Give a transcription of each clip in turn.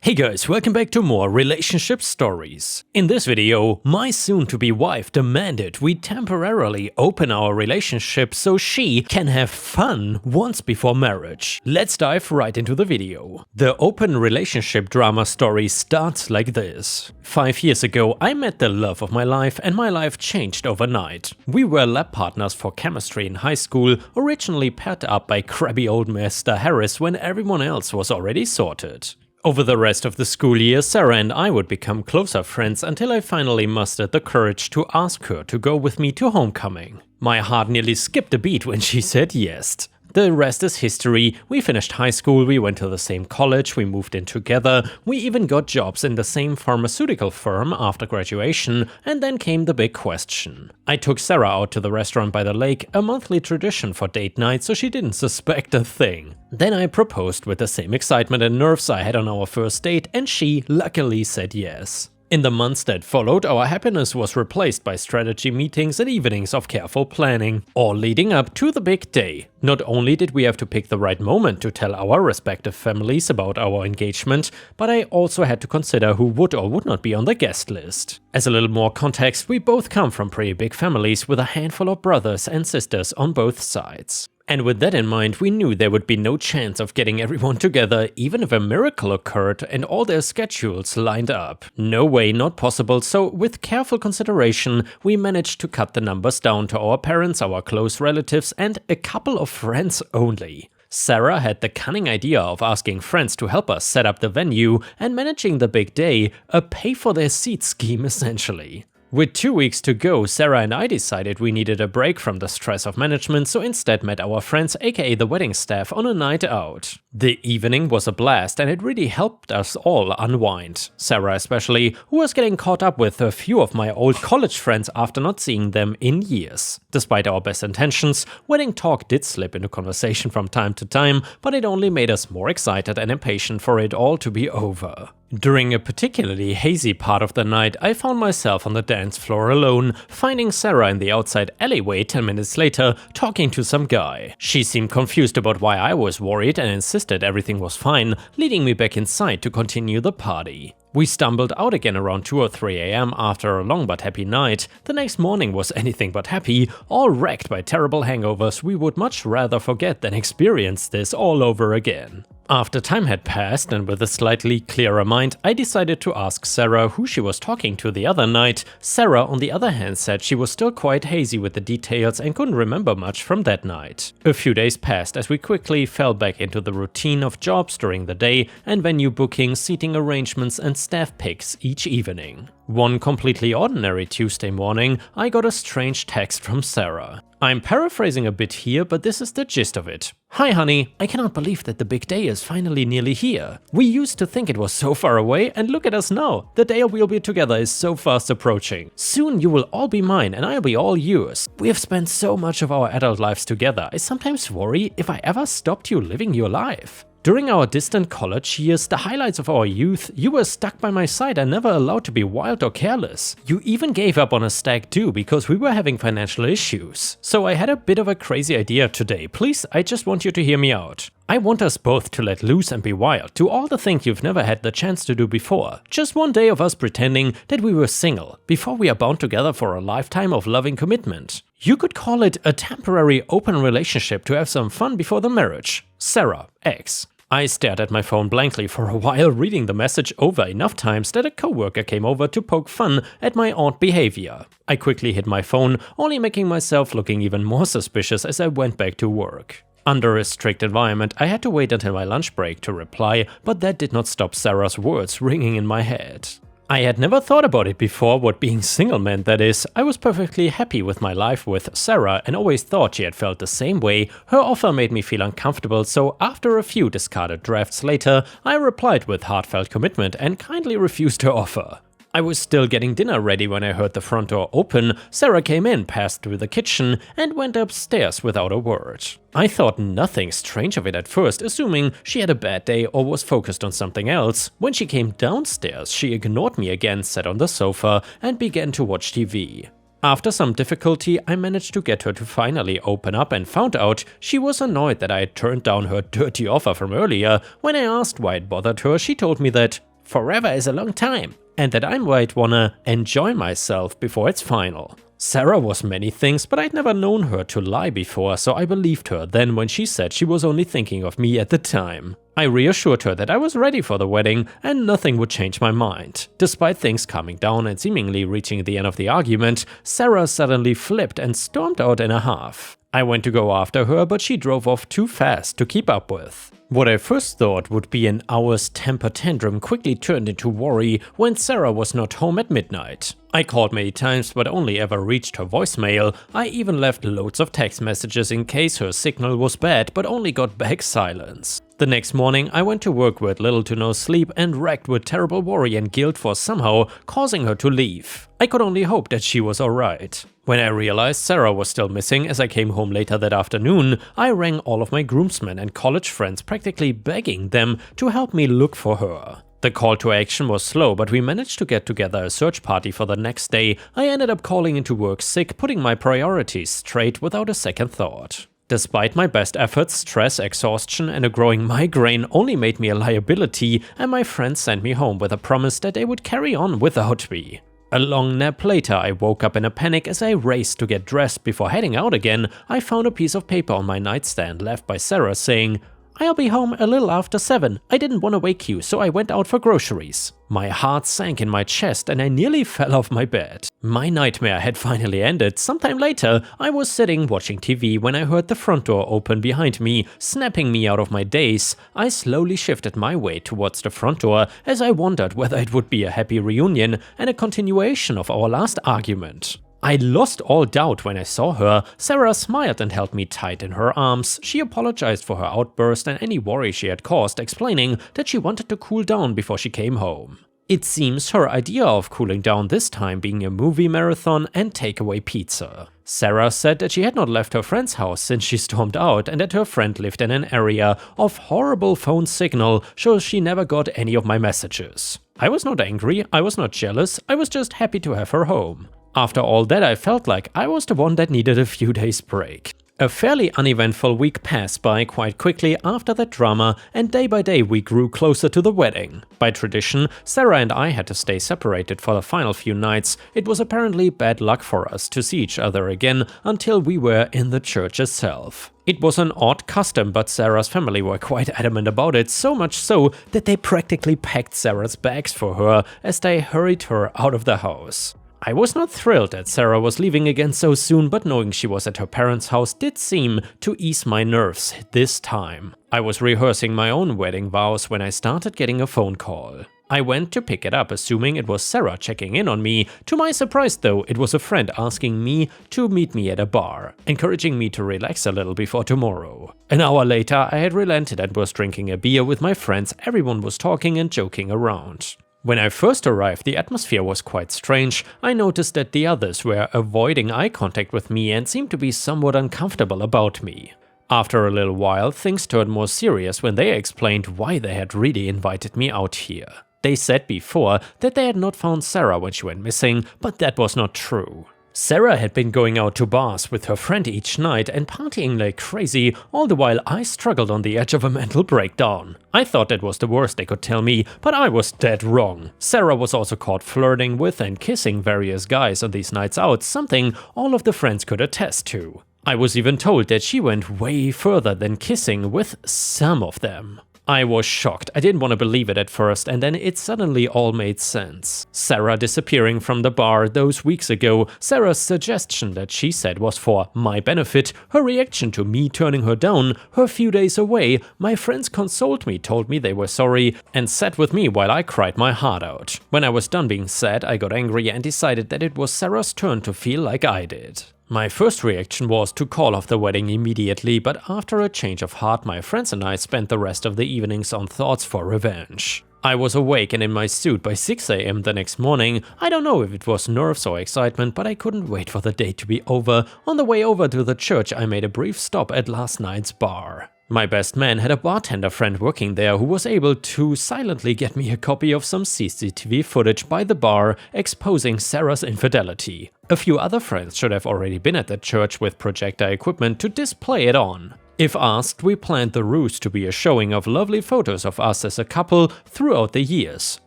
Hey guys, welcome back to more relationship stories. In this video, my soon-to-be wife demanded we temporarily open our relationship so she can have fun once before marriage. Let's dive right into the video. The open relationship drama story starts like this. 5 years ago, I met the love of my life and my life changed overnight. We were lab partners for chemistry in high school, originally paired up by crabby old Mr. Harris when everyone else was already sorted. Over the rest of the school year, Sarah and I would become closer friends until I finally mustered the courage to ask her to go with me to homecoming. My heart nearly skipped a beat when she said yes. The rest is history. We finished high school, we went to the same college, we moved in together, we even got jobs in the same pharmaceutical firm after graduation, and then came the big question. I took Sarah out to the restaurant by the lake, a monthly tradition for date night, so she didn't suspect a thing. Then I proposed with the same excitement and nerves I had on our first date, and she luckily said yes. In the months that followed, our happiness was replaced by strategy meetings and evenings of careful planning, all leading up to the big day. Not only did we have to pick the right moment to tell our respective families about our engagement, but I also had to consider who would or would not be on the guest list. As a little more context, we both come from pretty big families with a handful of brothers and sisters on both sides. And with that in mind, we knew there would be no chance of getting everyone together, even if a miracle occurred and all their schedules lined up. No way, not possible, so with careful consideration, we managed to cut the numbers down to our parents, our close relatives, and a couple of friends only. Sarah had the cunning idea of asking friends to help us set up the venue and managing the big day, a pay-for-their-seat scheme essentially. With 2 weeks to go, Sarah and I decided we needed a break from the stress of management, so instead met our friends, aka the wedding staff, on a night out. The evening was a blast and it really helped us all unwind. Sarah especially, who was getting caught up with a few of my old college friends after not seeing them in years. Despite our best intentions, wedding talk did slip into conversation from time to time, but it only made us more excited and impatient for it all to be over. During a particularly hazy part of the night, I found myself on the dance floor alone, finding Sarah in the outside alleyway 10 minutes later, talking to some guy. She seemed confused about why I was worried and insisted everything was fine, leading me back inside to continue the party. We stumbled out again around 2 or 3 AM after a long but happy night. The next morning was anything but happy, all wrecked by terrible hangovers we would much rather forget than experience this all over again. After time had passed and with a slightly clearer mind, I decided to ask Sarah who she was talking to the other night. Sarah, on the other hand, said she was still quite hazy with the details and couldn't remember much from that night. A few days passed as we quickly fell back into the routine of jobs during the day and venue bookings, seating arrangements and staff picks each evening. One completely ordinary Tuesday morning, I got a strange text from Sarah. I'm paraphrasing a bit here, but this is the gist of it. Hi honey, I cannot believe that the big day is finally nearly here. We used to think it was so far away, and look at us now. The day we'll be together is so fast approaching. Soon you will all be mine and I'll be all yours. We have spent so much of our adult lives together. I sometimes worry if I ever stopped you living your life. During our distant college years, the highlights of our youth, you were stuck by my side and never allowed to be wild or careless. You even gave up on a stag do because we were having financial issues. So I had a bit of a crazy idea today. Please, I just want you to hear me out. I want us both to let loose and be wild, do all the things you've never had the chance to do before. Just one day of us pretending that we were single, before we are bound together for a lifetime of loving commitment. You could call it a temporary open relationship to have some fun before the marriage. Sarah, X. I stared at my phone blankly for a while, reading the message over enough times that a coworker came over to poke fun at my odd behavior. I quickly hid my phone, only making myself looking even more suspicious as I went back to work. Under a strict environment, I had to wait until my lunch break to reply, but that did not stop Sarah's words ringing in my head. I had never thought about it before, what being single meant, that is. I was perfectly happy with my life with Sarah and always thought she had felt the same way. Her offer made me feel uncomfortable, so after a few discarded drafts later, I replied with heartfelt commitment and kindly refused her offer. I was still getting dinner ready when I heard the front door open. Sarah came in, passed through the kitchen, and went upstairs without a word. I thought nothing strange of it at first, assuming she had a bad day or was focused on something else. When she came downstairs, she ignored me again, sat on the sofa, and began to watch TV. After some difficulty, I managed to get her to finally open up and found out she was annoyed that I had turned down her dirty offer from earlier. When I asked why it bothered her, she told me that forever is a long time, and that I might wanna enjoy myself before it's final. Sarah was many things, but I'd never known her to lie before, so I believed her then when she said she was only thinking of me at the time. I reassured her that I was ready for the wedding and nothing would change my mind. Despite things calming down and seemingly reaching the end of the argument, Sarah suddenly flipped and stormed out in a huff. I went to go after her, but she drove off too fast to keep up with. What I first thought would be an hour's temper tantrum quickly turned into worry when Sarah was not home at midnight. I called many times but only ever reached her voicemail. I even left loads of text messages in case her signal was bad but only got back silence. The next morning I went to work with little to no sleep and racked with terrible worry and guilt for somehow causing her to leave. I could only hope that she was alright. When I realized Sarah was still missing as I came home later that afternoon, I rang all of my groomsmen and college friends, practically begging them to help me look for her. The call to action was slow, but we managed to get together a search party for the next day. I ended up calling into work sick, putting my priorities straight without a second thought. Despite my best efforts, stress, exhaustion, and a growing migraine only made me a liability, and my friends sent me home with a promise that they would carry on without me. A long nap later, I woke up in a panic as I raced to get dressed. Before heading out again, I found a piece of paper on my nightstand left by Sarah saying, "I'll be home a little after 7. I didn't want to wake you, so I went out for groceries." My heart sank in my chest and I nearly fell off my bed. My nightmare had finally ended. Sometime later, I was sitting watching TV when I heard the front door open behind me, snapping me out of my daze. I slowly shifted my way towards the front door as I wondered whether it would be a happy reunion and a continuation of our last argument. I lost all doubt when I saw her. Sarah smiled and held me tight in her arms. She apologized for her outburst and any worry she had caused, explaining that she wanted to cool down before she came home. It seems her idea of cooling down this time being a movie marathon and takeaway pizza. Sarah said that she had not left her friend's house since she stormed out and that her friend lived in an area of horrible phone signal, so she never got any of my messages. I was not angry, I was not jealous, I was just happy to have her home. After all that, I felt like I was the one that needed a few days break. A fairly uneventful week passed by quite quickly after that drama, and day by day we grew closer to the wedding. By tradition, Sarah and I had to stay separated for the final few nights. It was apparently bad luck for us to see each other again until we were in the church itself. It was an odd custom, but Sarah's family were quite adamant about it, so much so that they practically packed Sarah's bags for her as they hurried her out of the house. I was not thrilled that Sarah was leaving again so soon, but knowing she was at her parents' house did seem to ease my nerves this time. I was rehearsing my own wedding vows when I started getting a phone call. I went to pick it up, assuming it was Sarah checking in on me. To my surprise though, it was a friend asking me to meet me at a bar, encouraging me to relax a little before tomorrow. An hour later, I had relented and was drinking a beer with my friends. Everyone was talking and joking around. When I first arrived, the atmosphere was quite strange. I noticed that the others were avoiding eye contact with me and seemed to be somewhat uncomfortable about me. After a little while, things turned more serious when they explained why they had really invited me out here. They said before that they had not found Sarah when she went missing, but that was not true. Sarah had been going out to bars with her friend each night and partying like crazy, all the while I struggled on the edge of a mental breakdown. I thought that was the worst they could tell me, but I was dead wrong. Sarah was also caught flirting with and kissing various guys on these nights out, something all of the friends could attest to. I was even told that she went way further than kissing with some of them. I was shocked. I didn't want to believe it at first, and then it suddenly all made sense. Sarah disappearing from the bar those weeks ago, Sarah's suggestion that she said was for my benefit, her reaction to me turning her down, her few days away, my friends consoled me, told me they were sorry, and sat with me while I cried my heart out. When I was done being sad, I got angry and decided that it was Sarah's turn to feel like I did. My first reaction was to call off the wedding immediately, but after a change of heart, my friends and I spent the rest of the evenings on thoughts for revenge. I was awake and in my suit by 6 AM the next morning. I don't know if it was nerves or excitement, but I couldn't wait for the day to be over. On the way over to the church, I made a brief stop at last night's bar. My best man had a bartender friend working there who was able to silently get me a copy of some CCTV footage by the bar exposing Sarah's infidelity. A few other friends should have already been at the church with projector equipment to display it on. If asked, we planned the ruse to be a showing of lovely photos of us as a couple throughout the years.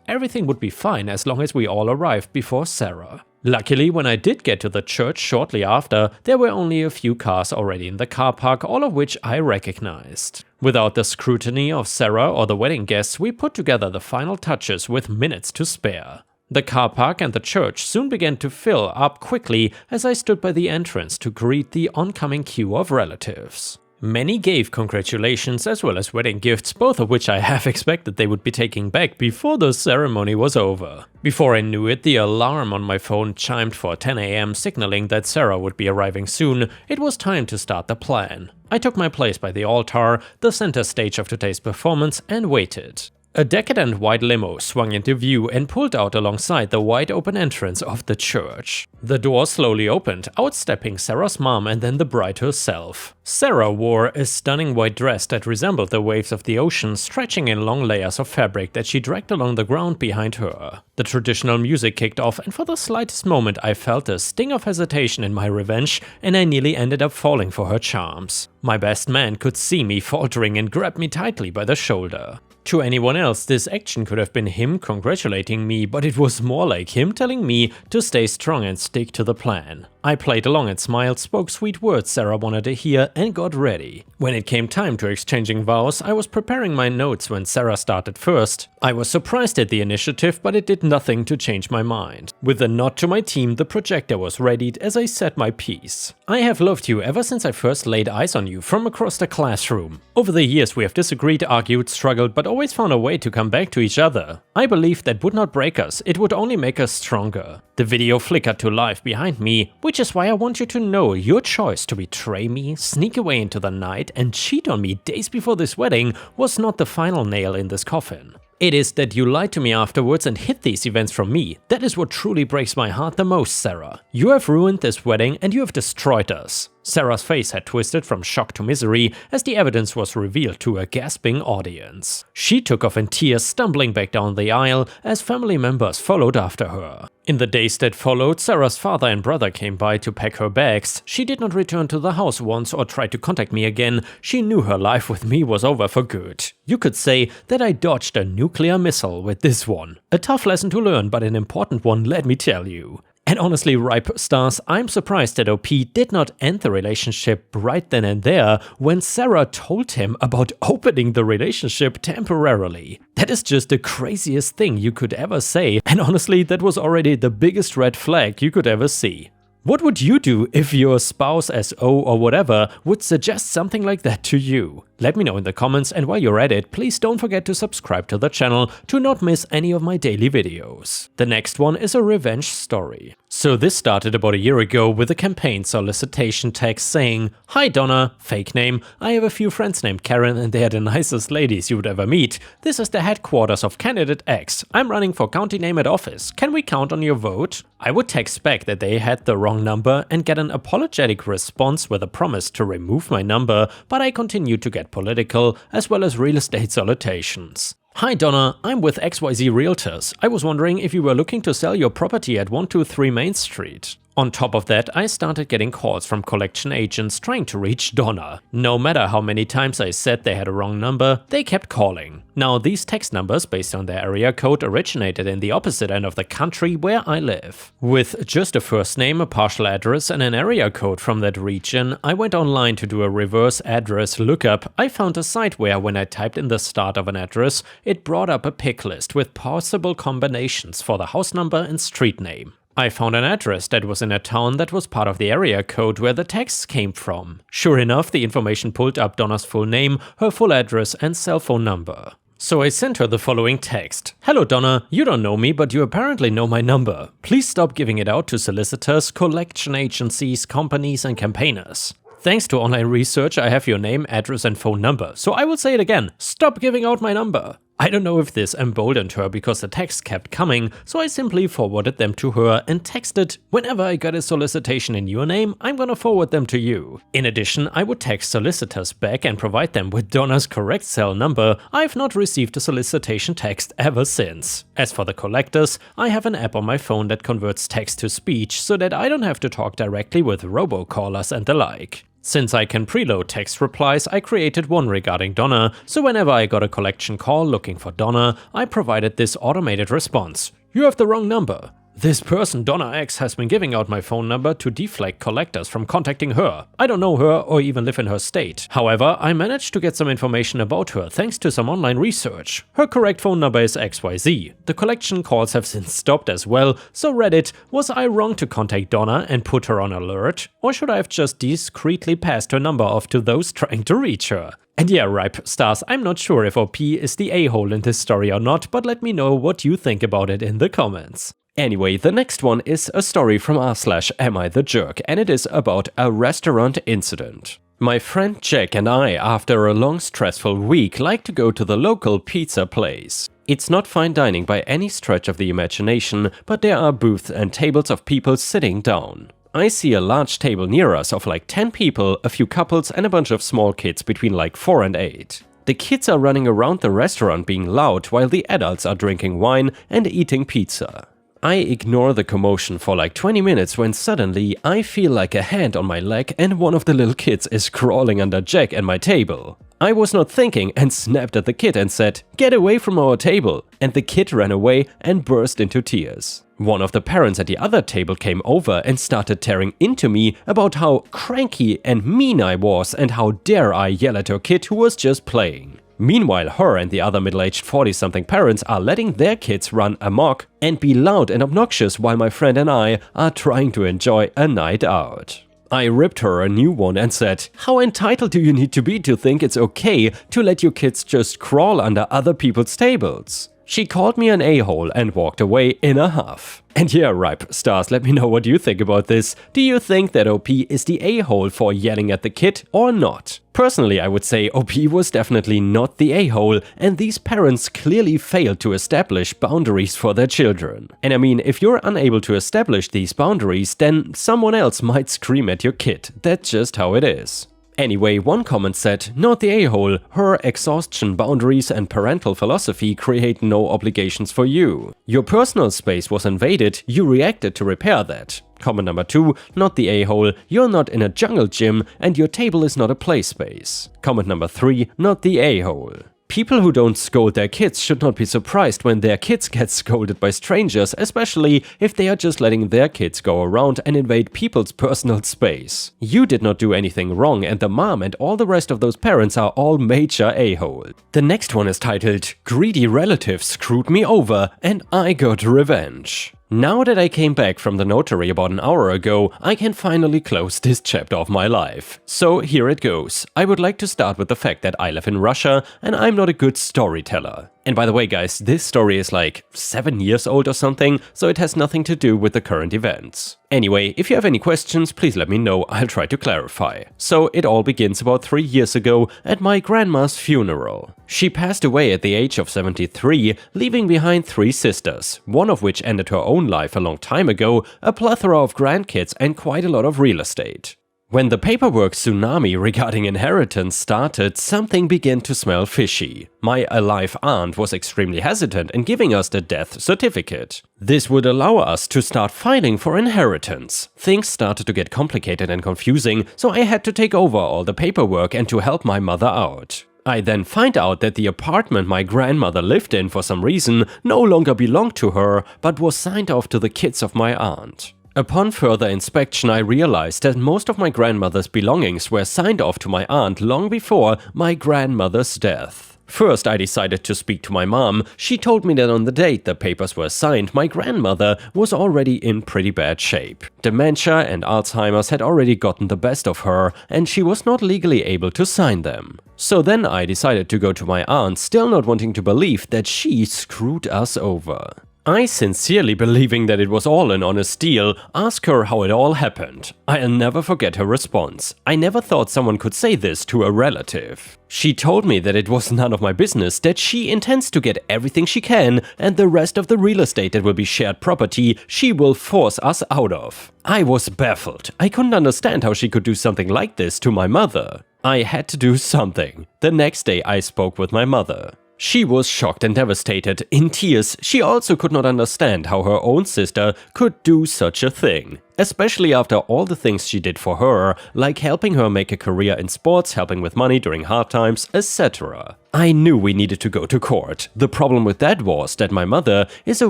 Everything would be fine as long as we all arrived before Sarah. Luckily, when I did get to the church shortly after, there were only a few cars already in the car park, all of which I recognized. Without the scrutiny of Sarah or the wedding guests, we put together the final touches with minutes to spare. The car park and the church soon began to fill up quickly as I stood by the entrance to greet the oncoming queue of relatives. Many gave congratulations as well as wedding gifts, both of which I half expected they would be taking back before the ceremony was over. Before I knew it, the alarm on my phone chimed for 10 AM, signaling that Sarah would be arriving soon. It was time to start the plan. I took my place by the altar, the center stage of today's performance, and waited. A decadent white limo swung into view and pulled out alongside the wide open entrance of the church. The door slowly opened, outstepping Sarah's mom and then the bride herself. Sarah wore a stunning white dress that resembled the waves of the ocean, stretching in long layers of fabric that she dragged along the ground behind her. The traditional music kicked off, and for the slightest moment I felt a sting of hesitation in my revenge, and I nearly ended up falling for her charms. My best man could see me faltering and grabbed me tightly by the shoulder. To anyone else, this action could have been him congratulating me, but it was more like him telling me to stay strong and stick to the plan. I played along and smiled, spoke sweet words Sarah wanted to hear, and got ready. When it came time to exchanging vows, I was preparing my notes when Sarah started first. I was surprised at the initiative, but it did nothing to change my mind. With a nod to my team, the projector was readied as I said my piece. I have loved you ever since I first laid eyes on you from across the classroom. Over the years we have disagreed, argued, struggled, but always found a way to come back to each other. I believe that would not break us, it would only make us stronger. The video flickered to life behind me, which is why I want you to know your choice to betray me, sneak away into the night, and cheat on me days before this wedding was not the final nail in this coffin. It is that you lied to me afterwards and hid these events from me. That is what truly breaks my heart the most, Sarah. You have ruined this wedding and you have destroyed us. Sarah's face had twisted from shock to misery as the evidence was revealed to a gasping audience. She took off in tears, stumbling back down the aisle as family members followed after her. In the days that followed, Sarah's father and brother came by to pack her bags. She did not return to the house once or try to contact me again. She knew her life with me was over for good. You could say that I dodged a nuclear missile with this one. A tough lesson to learn, but an important one, let me tell you. And honestly, Ripe Stars, I'm surprised that OP did not end the relationship right then and there when Sarah told him about opening the relationship temporarily. That is just the craziest thing you could ever say, and honestly, that was already the biggest red flag you could ever see. What would you do if your spouse, SO or whatever, would suggest something like that to you? Let me know in the comments, and while you're at it, please don't forget to subscribe to the channel to not miss any of my daily videos. The next one is a revenge story. So this started about a year ago with a campaign solicitation text saying, "Hi Donna, fake name, I have a few friends named Karen and they are the nicest ladies you would ever meet. This is the headquarters of candidate X. I'm running for county name at office. Can we count on your vote?" I would text back that they had the wrong number and get an apologetic response with a promise to remove my number, but I continued to get political as well as real estate solicitations. "Hi Donna, I'm with XYZ Realtors. I was wondering if you were looking to sell your property at 123 Main Street. On top of that, I started getting calls from collection agents trying to reach Donna. No matter how many times I said they had a wrong number, they kept calling. Now, these text numbers, based on their area code, originated in the opposite end of the country where I live. With just a first name, a partial address, and an area code from that region, I went online to do a reverse address lookup. I found a site where, when I typed in the start of an address, it brought up a pick list with possible combinations for the house number and street name. I found an address that was in a town that was part of the area code where the texts came from. Sure enough, the information pulled up Donna's full name, her full address, and cell phone number. So I sent her the following text. "Hello Donna, you don't know me, but you apparently know my number. Please stop giving it out to solicitors, collection agencies, companies, and campaigners. Thanks to online research, I have your name, address, and phone number. So I will say it again, stop giving out my number." I don't know if this emboldened her because the texts kept coming, so I simply forwarded them to her and texted, "Whenever I get a solicitation in your name, I'm gonna forward them to you." In addition, I would text solicitors back and provide them with Donna's correct cell number. I've not received a solicitation text ever since. As for the collectors, I have an app on my phone that converts text to speech so that I don't have to talk directly with robocallers and the like. Since I can preload text replies, I created one regarding Donna, so whenever I got a collection call looking for Donna, I provided this automated response. You have the wrong number. This person, Donna X, has been giving out my phone number to deflect collectors from contacting her. I don't know her or even live in her state. However, I managed to get some information about her thanks to some online research. Her correct phone number is XYZ. The collection calls have since stopped as well, so Reddit, was I wrong to contact Donna and put her on alert? Or should I have just discreetly passed her number off to those trying to reach her? And yeah, Ripe Stars, I'm not sure if OP is the a-hole in this story or not, but let me know what you think about it in the comments. Anyway, the next one is a story from r/amIthejerk, and it is about a restaurant incident. My friend Jack and I, after a long stressful week, like to go to the local pizza place. It's not fine dining by any stretch of the imagination, but there are booths and tables of people sitting down. I see a large table near us of like 10 people, a few couples and a bunch of small kids between like 4 and 8. The kids are running around the restaurant being loud while the adults are drinking wine and eating pizza. I ignore the commotion for like 20 minutes when suddenly I feel like a hand on my leg and one of the little kids is crawling under Jack and my table. I was not thinking and snapped at the kid and said, "Get away from our table!" And the kid ran away and burst into tears. One of the parents at the other table came over and started tearing into me about how cranky and mean I was and how dare I yell at her kid who was just playing. Meanwhile, her and the other middle-aged 40-something parents are letting their kids run amok and be loud and obnoxious while my friend and I are trying to enjoy a night out. I ripped her a new one and said, "How entitled do you need to be to think it's okay to let your kids just crawl under other people's tables?" She called me an a-hole and walked away in a huff. And yeah, Ripe Stars, let me know what you think about this. Do you think that OP is the a-hole for yelling at the kid or not? Personally, I would say OP was definitely not the a-hole, and these parents clearly failed to establish boundaries for their children. And I mean, if you're unable to establish these boundaries, then someone else might scream at your kid. That's just how it is. Anyway, one comment said, "Not the a-hole, her exhaustion, boundaries and parental philosophy create no obligations for you. Your personal space was invaded, you reacted to repair that." Comment number 2, "Not the a-hole, you're not in a jungle gym and your table is not a play space." Comment number 3, "Not the a-hole." People who don't scold their kids should not be surprised when their kids get scolded by strangers, especially if they are just letting their kids go around and invade people's personal space. You did not do anything wrong, and the mom and all the rest of those parents are all major a-hole. The next one is titled, "Greedy relatives screwed me over and I got revenge." Now that I came back from the notary about an hour ago, I can finally close this chapter of my life. So here it goes. I would like to start with the fact that I live in Russia and I'm not a good storyteller. And by the way guys, this story is like 7 years old or something, so it has nothing to do with the current events. Anyway, if you have any questions, please let me know, I'll try to clarify. So it all begins about 3 years ago at my grandma's funeral. She passed away at the age of 73, leaving behind 3 sisters, one of which ended her own life a long time ago, a plethora of grandkids and quite a lot of real estate. When the paperwork tsunami regarding inheritance started, something began to smell fishy. My alive aunt was extremely hesitant in giving us the death certificate. This would allow us to start filing for inheritance. Things started to get complicated and confusing, so I had to take over all the paperwork and to help my mother out. I then find out that the apartment my grandmother lived in for some reason no longer belonged to her, but was signed off to the kids of my aunt. Upon further inspection, I realized that most of my grandmother's belongings were signed off to my aunt long before my grandmother's death. First, I decided to speak to my mom. She told me that on the date the papers were signed, my grandmother was already in pretty bad shape. Dementia and Alzheimer's had already gotten the best of her, and she was not legally able to sign them. So then I decided to go to my aunt, still not wanting to believe that she screwed us over. I, sincerely believing that it was all an honest deal, asked her how it all happened. I'll never forget her response. I never thought someone could say this to a relative. She told me that it was none of my business, that she intends to get everything she can, and the rest of the real estate that will be shared property she will force us out of. I was baffled. I couldn't understand how she could do something like this to my mother. I had to do something. The next day I spoke with my mother. She was shocked and devastated, in tears. She also could not understand how her own sister could do such a thing. especially after all the things she did for her, like helping her make a career in sports, helping with money during hard times, etc. I knew we needed to go to court. The problem with that was that my mother is a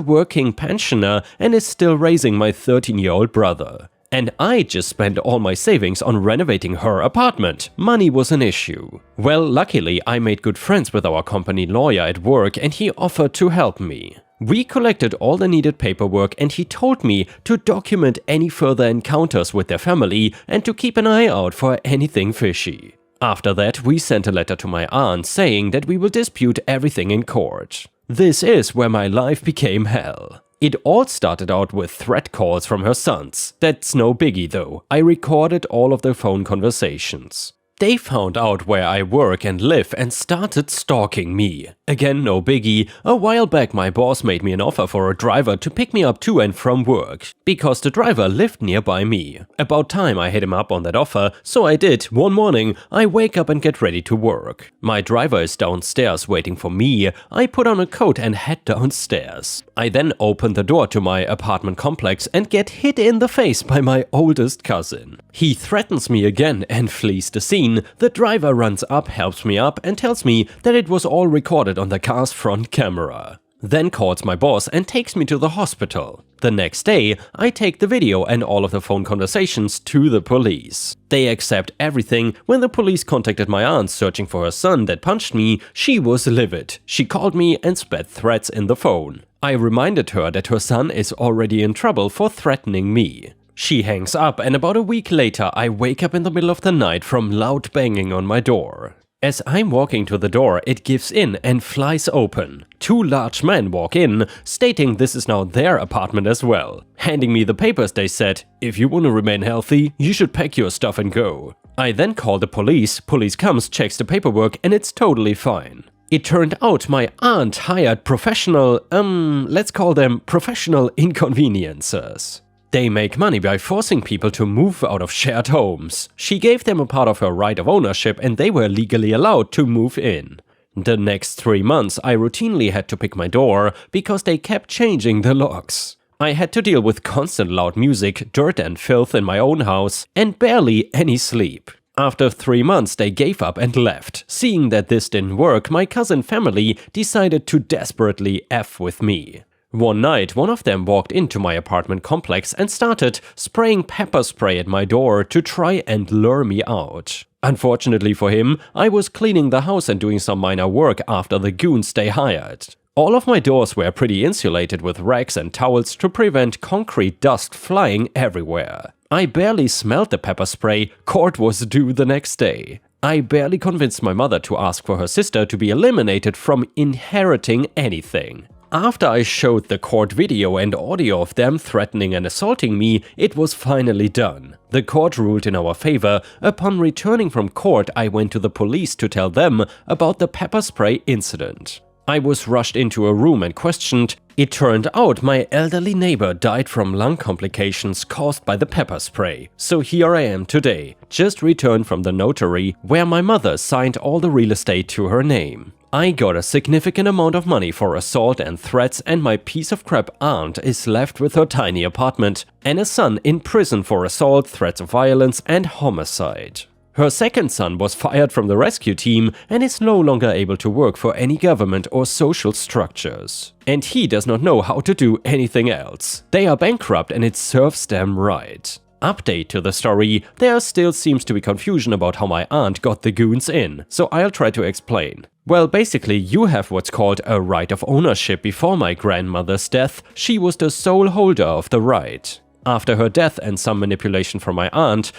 working pensioner and is still raising my 13-year-old brother. And I just spent all my savings on renovating her apartment. Money was an issue. Well, luckily I made good friends with our company lawyer at work and he offered to help me. We collected all the needed paperwork and he told me to document any further encounters with their family and to keep an eye out for anything fishy. After that, we sent a letter to my aunt saying that we will dispute everything in court. This is where my life became hell. It all started out with threat calls from her sons. That's no biggie though, I recorded all of their phone conversations. They found out where I work and live and started stalking me. Again, no biggie, a while back my boss made me an offer for a driver to pick me up to and from work, because the driver lived nearby me. About time I hit him up on that offer, so I did. One morning, I wake up and get ready to work. My driver is downstairs waiting for me. I put on a coat and head downstairs. I then open the door to my apartment complex and get hit in the face by my oldest cousin. He threatens me again and flees the scene. The driver runs up, helps me up and tells me that it was all recorded on the car's front camera. Then calls my boss and takes me to the hospital. The next day, I take the video and all of the phone conversations to the police. They accept everything. When the police contacted my aunt searching for her son that punched me, she was livid. She called me and spat threats in the phone. I reminded her that her son is already in trouble for threatening me. She hangs up and about a week later I wake up in the middle of the night from loud banging on my door. As I'm walking to the door, it gives in and flies open. Two large men walk in, stating this is now their apartment as well. Handing me the papers, they said, "If you want to remain healthy, you should pack your stuff and go." I then call the police. Police comes, checks the paperwork and it's totally fine. It turned out my aunt hired professional, let's call them professional inconveniencers. They make money by forcing people to move out of shared homes. She gave them a part of her right of ownership and they were legally allowed to move in. The next 3 months I routinely had to pick my door because they kept changing the locks. I had to deal with constant loud music, dirt and filth in my own house, and barely any sleep. After 3 months they gave up and left. Seeing that this didn't work, my cousin family decided to desperately F with me. One night, one of them walked into my apartment complex and started spraying pepper spray at my door to try and lure me out. Unfortunately for him, I was cleaning the house and doing some minor work after the goons they hired. All of my doors were pretty insulated with rags and towels to prevent concrete dust flying everywhere. I barely smelled the pepper spray. Court was due the next day. I barely convinced my mother to ask for her sister to be eliminated from inheriting anything. After I showed the court video and audio of them threatening and assaulting me, it was finally done. The court ruled in our favor. Upon returning from court, I went to the police to tell them about the pepper spray incident. I was rushed into a room and questioned. It turned out my elderly neighbor died from lung complications caused by the pepper spray. So here I am today, just returned from the notary, where my mother signed all the real estate to her name. I got a significant amount of money for assault and threats, and my piece of crap aunt is left with her tiny apartment and a son in prison for assault, threats of violence and homicide. Her second son was fired from the rescue team and is no longer able to work for any government or social structures. And he does not know how to do anything else. They are bankrupt and it serves them right. Update to the story: there still seems to be confusion about how my aunt got the goons in, so I'll try to explain. Well, basically, you have what's called a right of ownership. Before my grandmother's death, she was the sole holder of the right. After her death and some manipulation from my aunt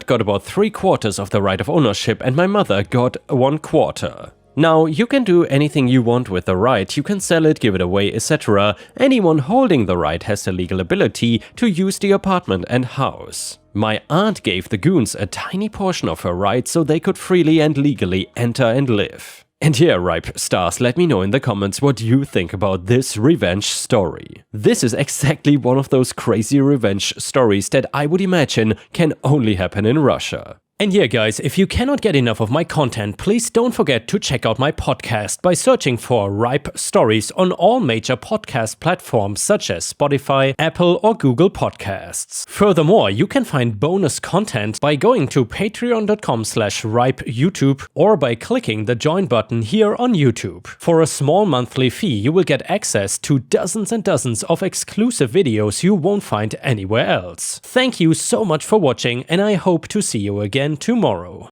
got about 3/4 of the right of ownership and my mother got 1/4. Now, you can do anything you want with the right, you can sell it, give it away, etc. Anyone holding the right has the legal ability to use the apartment and house. My aunt gave the goons a tiny portion of her right so they could freely and legally enter and live. And yeah, ripe stars, let me know in the comments what you think about this revenge story. This is exactly one of those crazy revenge stories that I would imagine can only happen in Russia. And yeah guys, if you cannot get enough of my content, please don't forget to check out my podcast by searching for Ripe Stories on all major podcast platforms such as Spotify, Apple or Google Podcasts. Furthermore, you can find bonus content by going to patreon.com/ripeyoutube or by clicking the join button here on YouTube. For a small monthly fee, you will get access to dozens and dozens of exclusive videos you won't find anywhere else. Thank you so much for watching, and I hope to see you again tomorrow.